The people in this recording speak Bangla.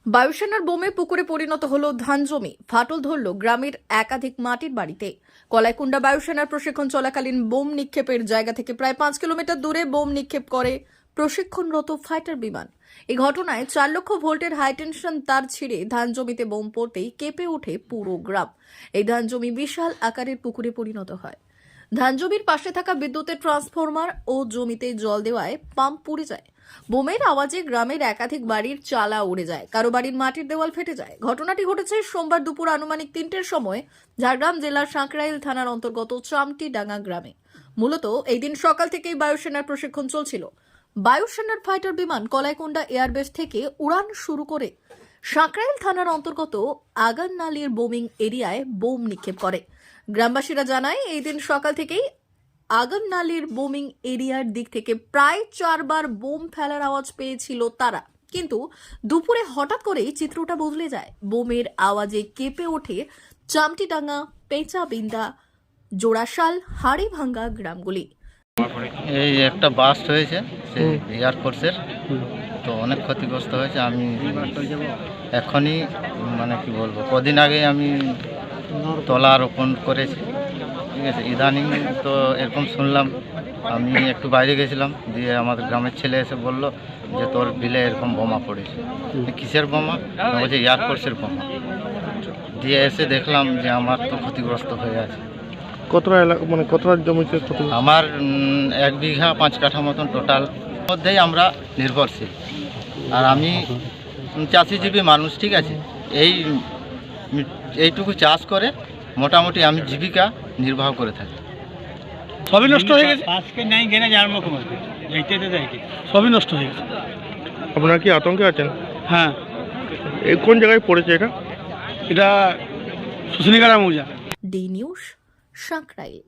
বায়ুসেনার বোমে পুকুরে পরিণত হলো ধান জমি। ফাটল ধরল গ্রামের একাধিক মাটির বাড়িতে। কলাইকুণ্ডা বায়ুসেনার প্রশিক্ষণ চলাকালীন বোম নিক্ষেপের জায়গা থেকে প্রায় 5 কিলোমিটার দূরে বোম নিক্ষেপ করে প্রশিক্ষণরত ফাইটার বিমান। এই ঘটনায় 4 লক্ষ ভোল্টের হাইটেনশন তার ছিঁড়ে ধান জমিতে বোম পড়তেই কেঁপে ওঠে পুরো গ্রাম। এই ধান জমি বিশাল আকারের পুকুরে পরিণত হয়। ধান জমির পাশে থাকা বিদ্যুতের ট্রান্সফরমার ও জমিতে জল দেওয়ায় পাম্প পুড়ে যায়। বোমের আওয়াজে গ্রামের একাধিক বাড়ির চালা উড়ে যায়, কারো বাড়ির মাটির দেওয়াল ফেটে যায়। ঘটনাটি ঘটেছে সোমবার দুপুর আনুমানিক 3টের সময় ঝাড়গ্রাম জেলার সাঁকরাইল থানার অন্তর্গত চামটিডাঙ্গা গ্রামে। মূলত এই দিন সকাল থেকেই বায়ুসেনার প্রশিক্ষণ চলছিল। বায়ুসেনার ফাইটার বিমান কলাইকুণ্ডা এয়ারবেস থেকে উড়ান শুরু করে সাঁকরাইল থানার অন্তর্গত আগাননালির বোমিং এরিয়ায় বোম নিক্ষেপ করে। গ্রামবাসীরা জানায়, এই দিন সকাল থেকেই আগাননালির বোমিং এরিয়ার দিক থেকে প্রায় 4 বার বোম ফেলার আওয়াজ পেয়েছিল তারা, কিন্তু দুপুরে হঠাৎ করেই চিত্রটা বদলে যায়। বোমের আওয়াজে কেঁপে ওঠে চামটিডাঙ্গা, পেঁচাবিন্দা, জোড়াশাল, হাড়িভাঙ্গা গ্রামগুলি। এই একটা বাস্ট হয়েছে এয়ারফোর্সের, তো অনেক ক্ষতিগ্রস্ত হয়েছে। আমি এখনই কি বলবো, কদিন আগে আমি তলা রোপণ করেছি, ঠিক আছে। ইদানিং তো এরকম শুনলাম, আমি একটু বাইরে গেছিলাম, দিয়ে আমাদের গ্রামের ছেলে এসে বললো যে তোর বিলে এরকম বোমা পড়েছে। কিসের বোমা? বলছে এয়ারফোর্সের বোমা। দিয়ে এসে দেখলাম যে আমার তো ক্ষতিগ্রস্ত হয়ে আছে। কতটা এলাকা, কতটা জমিতে ক্ষতি? আমার 1 বিঘা 5 কাঠা মতন টোটাল মধ্যেই আমরা নির্ভরশীল। আর আমি চাষিজীবী মানুষ, ঠিক আছে। এইটুকু চাষ করে মোটামুটি আমি জীবিকা নির্বাহ করে থাকি। সবই নষ্ট হয়ে গেছে, সবই নষ্ট হয়ে গেছে। আপনারা কি আতঙ্কে আছেন? হ্যাঁ, এই কোন জায়গায় পড়েছে এটা? এটা শুশুনিগাড়া মৌজা। D news, Sankrail.